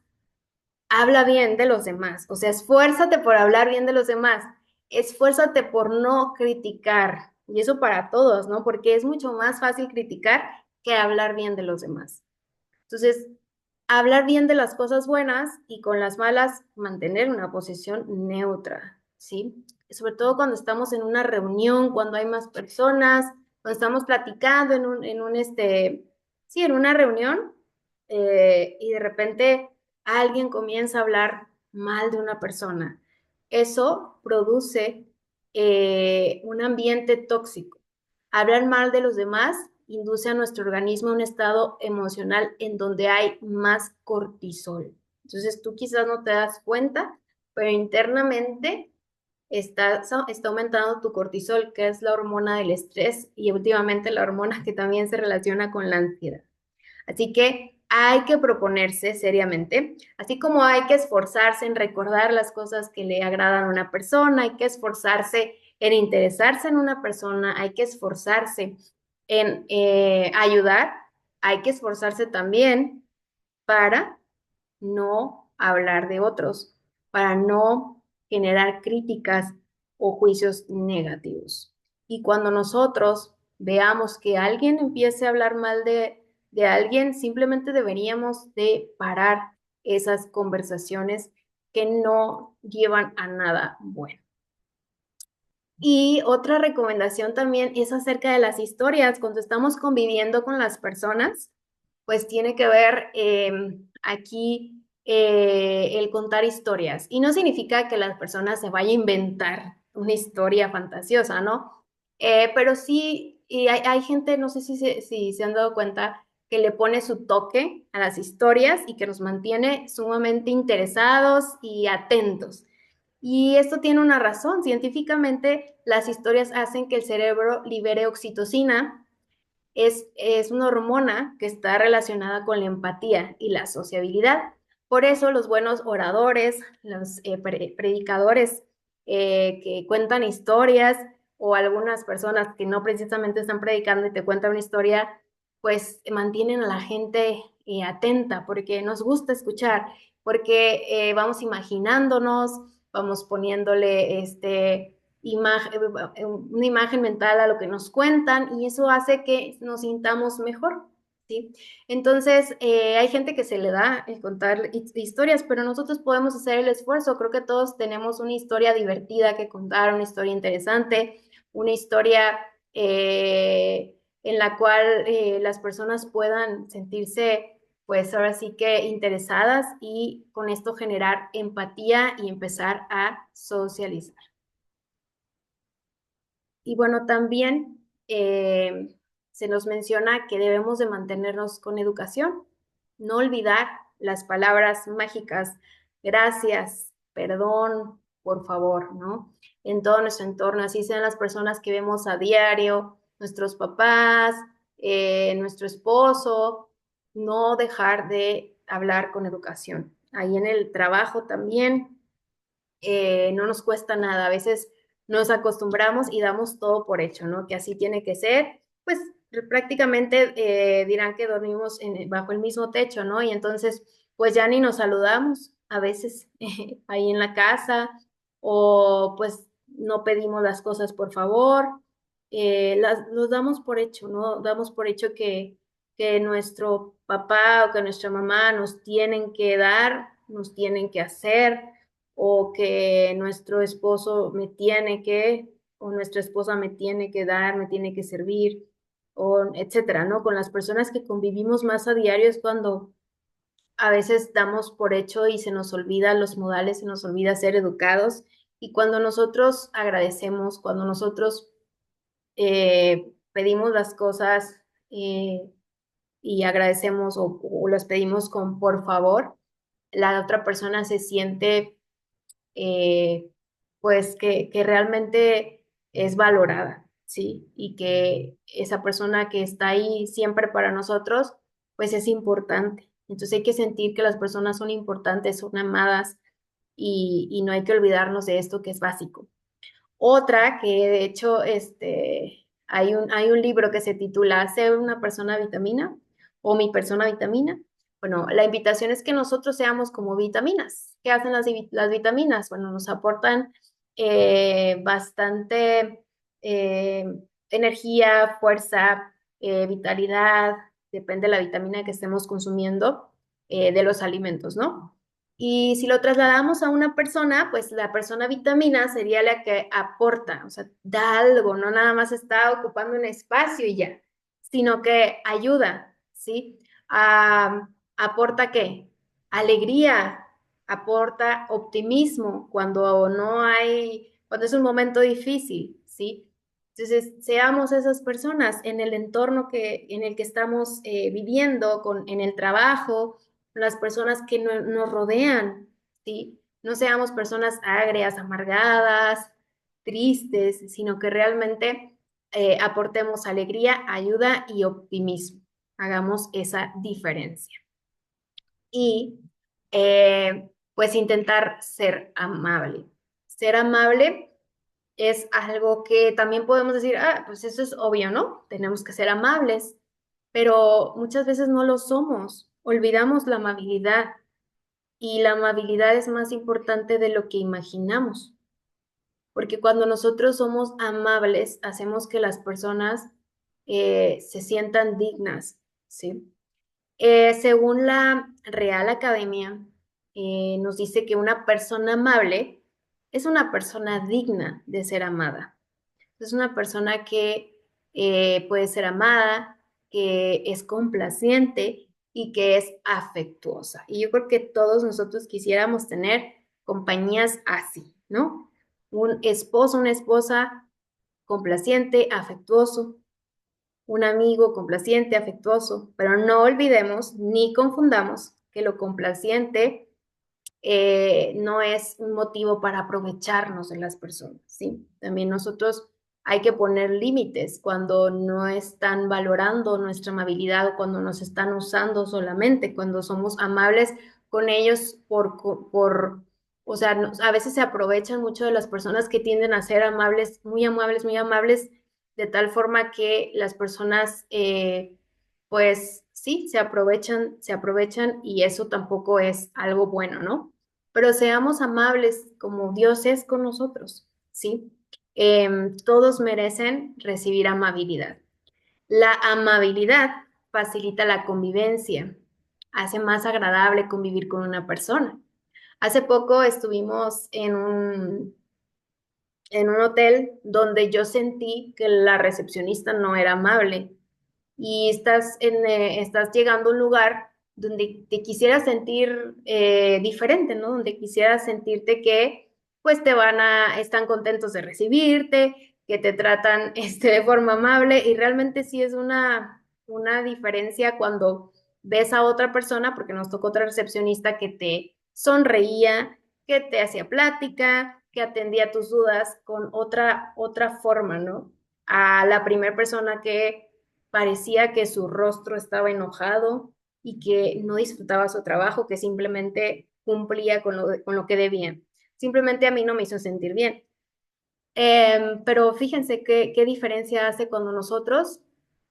A: Habla bien de los demás, o sea, esfuérzate por hablar bien de los demás, esfuérzate por no criticar, y eso para todos, ¿no? Porque es mucho más fácil criticar que hablar bien de los demás. Entonces, hablar bien de las cosas buenas y con las malas mantener una posición neutra, ¿sí? Sobre todo cuando estamos en una reunión, cuando hay más personas, cuando estamos platicando sí, en una reunión, y de repente alguien comienza a hablar mal de una persona. Eso produce un ambiente tóxico. Hablar mal de los demás induce a nuestro organismo a un estado emocional en donde hay más cortisol. Entonces tú quizás no te das cuenta, pero internamente está aumentando tu cortisol, que es la hormona del estrés y últimamente la hormona que también se relaciona con la ansiedad. Así que hay que proponerse seriamente, así como hay que esforzarse en recordar las cosas que le agradan a una persona, hay que esforzarse en interesarse en una persona, hay que esforzarse en ayudar, hay que esforzarse también para no hablar de otros, para no generar críticas o juicios negativos. Y cuando nosotros veamos que alguien empiece a hablar mal de alguien, simplemente deberíamos de parar esas conversaciones que no llevan a nada bueno. Y otra recomendación también es acerca de las historias. Cuando estamos conviviendo con las personas, pues tiene que ver aquí el contar historias. Y no significa que la persona se vaya a inventar una historia fantasiosa, ¿no? Pero sí, y hay gente, no sé si se han dado cuenta, que le pone su toque a las historias y que nos mantiene sumamente interesados y atentos. Y esto tiene una razón. Científicamente, las historias hacen que el cerebro libere oxitocina. Es una hormona que está relacionada con la empatía y la sociabilidad. Por eso los buenos oradores, los predicadores que cuentan historias o algunas personas que no precisamente están predicando y te cuentan una historia, pues mantienen a la gente atenta porque nos gusta escuchar, porque vamos imaginándonos, vamos poniéndole una imagen mental a lo que nos cuentan y eso hace que nos sintamos mejor, ¿sí? Entonces, hay gente que se le da el contar historias, pero nosotros podemos hacer el esfuerzo. Creo que todos tenemos una historia divertida que contar, una historia interesante, una historia en la cual las personas puedan sentirse pues ahora sí que interesadas y con esto generar empatía y empezar a socializar. Y bueno, también se nos menciona que debemos de mantenernos con educación, no olvidar las palabras mágicas, gracias, perdón, por favor, ¿no? En todo nuestro entorno, así sean las personas que vemos a diario, nuestros papás, nuestro esposo, no dejar de hablar con educación. Ahí en el trabajo también no nos cuesta nada. A veces nos acostumbramos y damos todo por hecho, ¿no? Que así tiene que ser. Pues prácticamente dirán que dormimos bajo el mismo techo, ¿no? Y entonces, pues ya ni nos saludamos a veces ahí en la casa o pues no pedimos las cosas por favor. Los damos por hecho, ¿no? Damos por hecho que nuestro papá o que nuestra mamá nos tienen que dar, nos tienen que hacer o que nuestro esposo me tiene que, o nuestra esposa me tiene que dar, me tiene que servir, o etcétera, ¿no? Con las personas que convivimos más a diario es cuando a veces damos por hecho y se nos olvida los modales, se nos olvida ser educados, y cuando nosotros agradecemos, cuando nosotros pedimos las cosas y agradecemos o las pedimos con por favor, la otra persona se siente eh, pues que realmente es valorada, ¿sí? Y que esa persona que está ahí siempre para nosotros, pues es importante. Entonces hay que sentir que las personas son importantes, son amadas y no hay que olvidarnos de esto que es básico. Otra que de hecho hay un libro que se titula ¿Ser una persona vitamina o mi persona vitamina? Bueno, la invitación es que nosotros seamos como vitaminas. ¿Qué hacen las vitaminas? Bueno, nos aportan bastante eh, energía, fuerza, vitalidad, depende de la vitamina que estemos consumiendo de los alimentos, ¿no? Y si lo trasladamos a una persona, pues la persona vitamina sería la que aporta, o sea, da algo, no nada más está ocupando un espacio y ya, sino que ayuda, ¿sí? ¿Aporta qué? Alegría, aporta optimismo cuando no hay, cuando es un momento difícil, ¿sí? Entonces, seamos esas personas en el entorno en el que estamos viviendo, en el trabajo, las personas que nos rodean, ¿sí? No seamos personas agrias, amargadas, tristes, sino que realmente aportemos alegría, ayuda y optimismo. Hagamos esa diferencia. Y pues intentar ser amable. Ser amable es algo que también podemos decir, ah, pues eso es obvio, ¿no? Tenemos que ser amables, pero muchas veces no lo somos. Olvidamos la amabilidad y la amabilidad es más importante de lo que imaginamos, porque cuando nosotros somos amables, hacemos que las personas se sientan dignas, ¿sí? Según la Real Academia, nos dice que una persona amable es una persona digna de ser amada. Es una persona que puede ser amada, que es complaciente y que es afectuosa. Y yo creo que todos nosotros quisiéramos tener compañías así, ¿no? Un esposo, una esposa complaciente, afectuoso, un amigo complaciente, afectuoso, pero no olvidemos ni confundamos que lo complaciente no es un motivo para aprovecharnos de las personas, ¿sí? También nosotros hay que poner límites cuando no están valorando nuestra amabilidad o cuando nos están usando solamente, cuando somos amables con ellos o sea, a veces se aprovechan mucho de las personas que tienden a ser amables, muy amables, de tal forma que las personas, pues sí, se aprovechan y eso tampoco es algo bueno, ¿no? Pero seamos amables como Dios es con nosotros, ¿sí? Todos merecen recibir amabilidad. La amabilidad facilita la convivencia, hace más agradable convivir con una persona. Hace poco estuvimos en un hotel donde yo sentí que la recepcionista no era amable y estás llegando a un lugar donde te quisieras sentir diferente, ¿no? Donde quisieras sentirte que pues están contentos de recibirte, que te tratan de forma amable y realmente sí es una diferencia cuando ves a otra persona, porque nos tocó otra recepcionista que te sonreía, que te hacía plática, que atendía tus dudas con otra forma, ¿no? a la primera persona que parecía que su rostro estaba enojado y que no disfrutaba su trabajo, que simplemente cumplía con lo que debía. Simplemente a mí no me hizo sentir bien. Pero fíjense qué diferencia hace cuando nosotros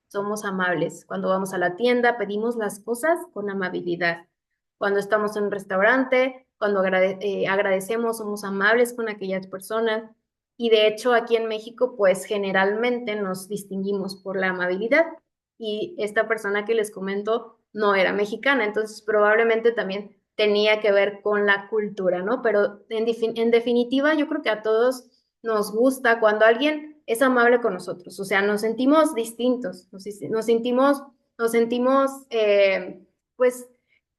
A: somos amables. Cuando vamos a la tienda, pedimos las cosas con amabilidad. Cuando estamos en un restaurante, cuando agradecemos, somos amables con aquellas personas. Y de hecho, aquí en México, pues generalmente nos distinguimos por la amabilidad. Y esta persona que les comento no era mexicana, entonces probablemente también tenía que ver con la cultura, ¿no? Pero en definitiva, yo creo que a todos nos gusta cuando alguien es amable con nosotros, o sea, nos sentimos distintos, nos sentimos pues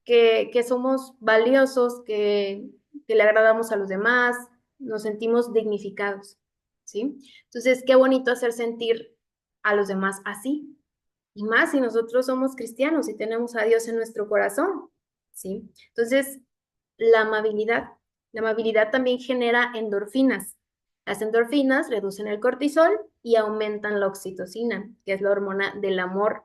A: que somos valiosos, que le agradamos a los demás, nos sentimos dignificados, ¿sí? Entonces, qué bonito hacer sentir a los demás así, y más si nosotros somos cristianos y tenemos a Dios en nuestro corazón, ¿sí? Entonces, la amabilidad, la amabilidad también genera endorfinas. Las endorfinas reducen el cortisol y aumentan la oxitocina, que es la hormona del amor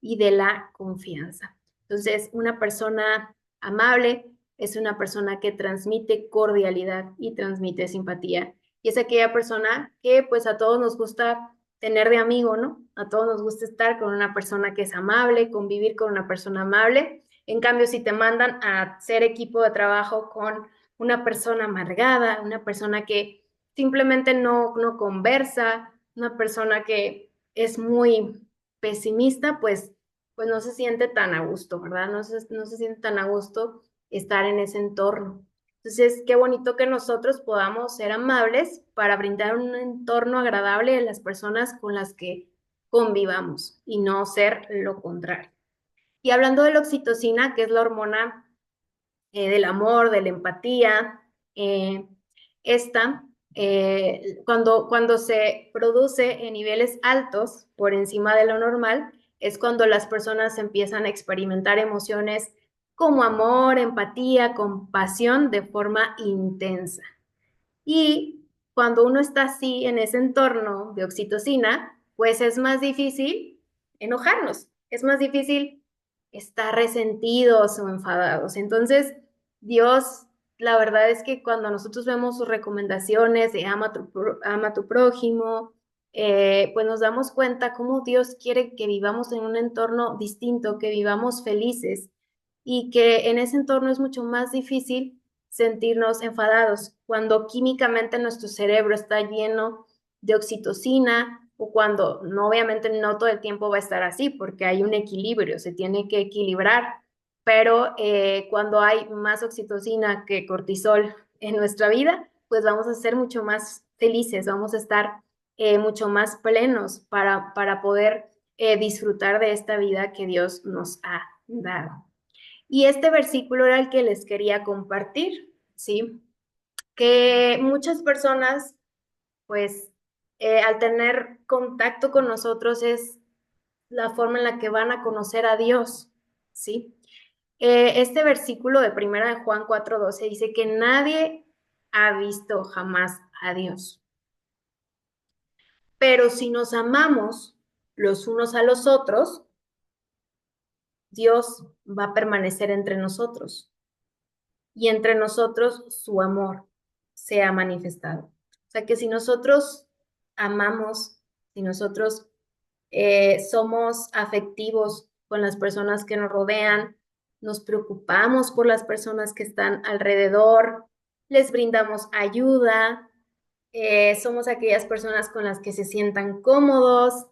A: y de la confianza. Entonces, una persona amable es una persona que transmite cordialidad y transmite simpatía. Y es aquella persona que pues a todos nos gusta tener de amigo, ¿no? A todos nos gusta estar con una persona que es amable, convivir con una persona amable. En cambio, si te mandan a hacer equipo de trabajo con una persona amargada, una persona que simplemente no conversa, una persona que es muy pesimista, pues no se siente tan a gusto, ¿verdad? No se siente tan a gusto estar en ese entorno. Entonces, qué bonito que nosotros podamos ser amables para brindar un entorno agradable a las personas con las que convivamos y no ser lo contrario. Y hablando de la oxitocina, que es la hormona del amor, de la empatía, eh, esta, cuando se produce en niveles altos, por encima de lo normal, es cuando las personas empiezan a experimentar emociones como amor, empatía, compasión de forma intensa. Y cuando uno está así en ese entorno de oxitocina, pues es más difícil enojarnos, es más difícil estar resentidos o enfadados. Entonces, Dios, la verdad es que cuando nosotros vemos sus recomendaciones de ama a tu prójimo, pues nos damos cuenta cómo Dios quiere que vivamos en un entorno distinto, que vivamos felices y que en ese entorno es mucho más difícil sentirnos enfadados, cuando químicamente nuestro cerebro está lleno de oxitocina o cuando no, obviamente no todo el tiempo va a estar así porque hay un equilibrio, se tiene que equilibrar, pero cuando hay más oxitocina que cortisol en nuestra vida, pues vamos a ser mucho más felices, vamos a estar mucho más plenos para poder disfrutar de esta vida que Dios nos ha dado. Y este versículo era el que les quería compartir, ¿sí? Que muchas personas, pues, al tener contacto con nosotros es la forma en la que van a conocer a Dios, ¿sí? Este versículo de Primera de Juan 4:12 dice que nadie ha visto jamás a Dios. Pero si nos amamos los unos a los otros, Dios va a permanecer entre nosotros y entre nosotros su amor se ha manifestado. O sea que si nosotros amamos, si nosotros somos afectivos con las personas que nos rodean, nos preocupamos por las personas que están alrededor, les brindamos ayuda, somos aquellas personas con las que se sientan cómodos,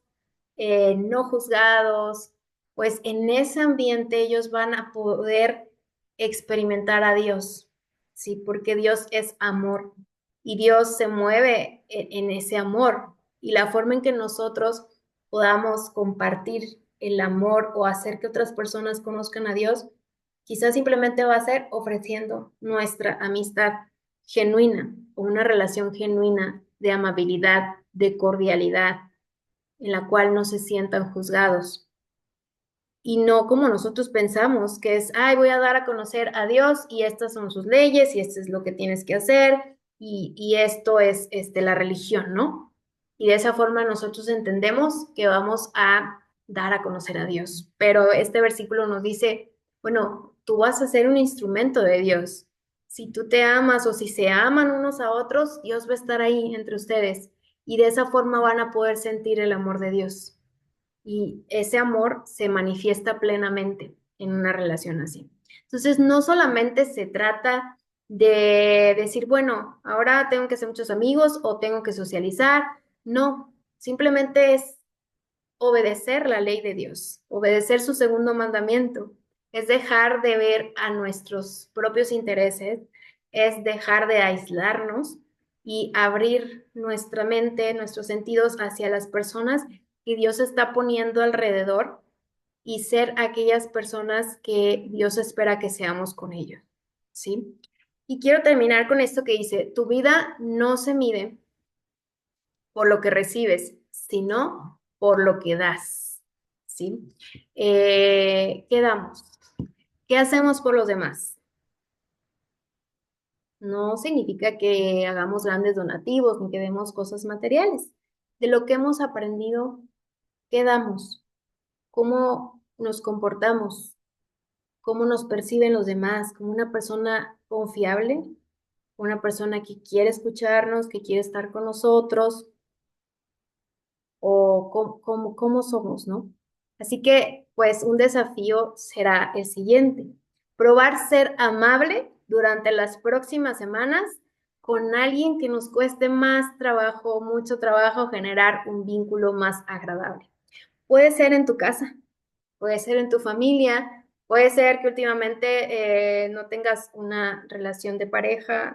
A: no juzgados, pues en ese ambiente ellos van a poder experimentar a Dios, ¿sí? Porque Dios es amor y Dios se mueve en ese amor y la forma en que nosotros podamos compartir el amor o hacer que otras personas conozcan a Dios, quizás simplemente va a ser ofreciendo nuestra amistad genuina o una relación genuina de amabilidad, de cordialidad, en la cual no se sientan juzgados. Y no como nosotros pensamos, que es, ay, voy a dar a conocer a Dios y estas son sus leyes y esto es lo que tienes que hacer y esto es la religión, ¿no? Y de esa forma nosotros entendemos que vamos a dar a conocer a Dios. Pero este versículo nos dice, bueno, tú vas a ser un instrumento de Dios. Si tú te amas o si se aman unos a otros, Dios va a estar ahí entre ustedes. Y de esa forma van a poder sentir el amor de Dios. Y ese amor se manifiesta plenamente en una relación así. Entonces, no solamente se trata de decir, bueno, ahora tengo que hacer muchos amigos o tengo que socializar. No, simplemente es obedecer la ley de Dios, obedecer su segundo mandamiento, es dejar de ver a nuestros propios intereses, es dejar de aislarnos y abrir nuestra mente, nuestros sentidos hacia las personas que Dios está poniendo alrededor y ser aquellas personas que Dios espera que seamos con ellos, ¿sí? Y quiero terminar con esto que dice, tu vida no se mide por lo que recibes, sino por lo que das, ¿sí? ¿Qué damos? ¿Qué hacemos por los demás? No significa que hagamos grandes donativos ni que demos cosas materiales. De lo que hemos aprendido, ¿qué damos? ¿Cómo nos comportamos? ¿Cómo nos perciben los demás? ¿Como una persona confiable? ¿Una persona que quiere escucharnos, que quiere estar con nosotros? ¿O cómo somos, no? Así que, pues, un desafío será el siguiente: probar ser amable durante las próximas semanas con alguien que nos cueste más trabajo, mucho trabajo, generar un vínculo más agradable. Puede ser en tu casa, puede ser en tu familia, puede ser que últimamente no tengas una relación de pareja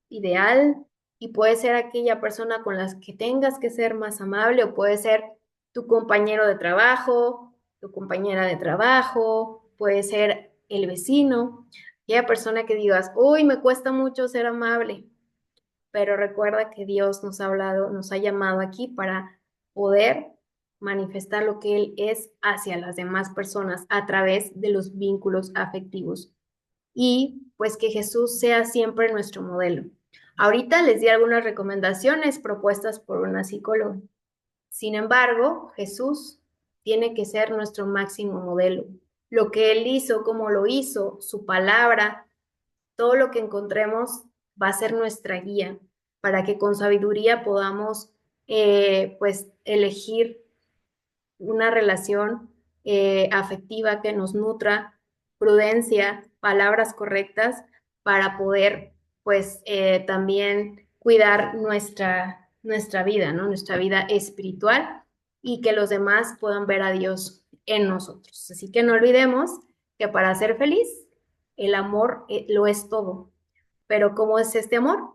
A: ideal y puede ser aquella persona con la que tengas que ser más amable o puede ser tu compañero de trabajo, tu compañera de trabajo, puede ser el vecino, aquella persona que digas, uy, me cuesta mucho ser amable, pero recuerda que Dios nos ha hablado, nos ha llamado aquí para poder manifestar lo que Él es hacia las demás personas a través de los vínculos afectivos y pues que Jesús sea siempre nuestro modelo. Ahorita les di algunas recomendaciones propuestas por una psicóloga. Sin embargo, Jesús tiene que ser nuestro máximo modelo. Lo que Él hizo, como lo hizo, su palabra, todo lo que encontremos va a ser nuestra guía para que con sabiduría podamos pues elegir una relación afectiva que nos nutra, prudencia, palabras correctas para poder pues también cuidar nuestra vida, ¿no? Nuestra vida espiritual y que los demás puedan ver a Dios en nosotros. Así que no olvidemos que para ser feliz, el amor lo es todo. Pero ¿cómo es este amor?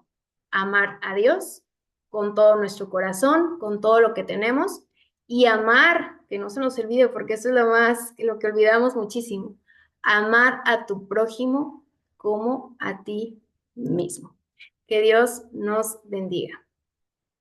A: Amar a Dios con todo nuestro corazón, con todo lo que tenemos y amar, que no se nos olvide porque eso es lo que olvidamos muchísimo, amar a tu prójimo como a ti mismo. Que Dios nos bendiga.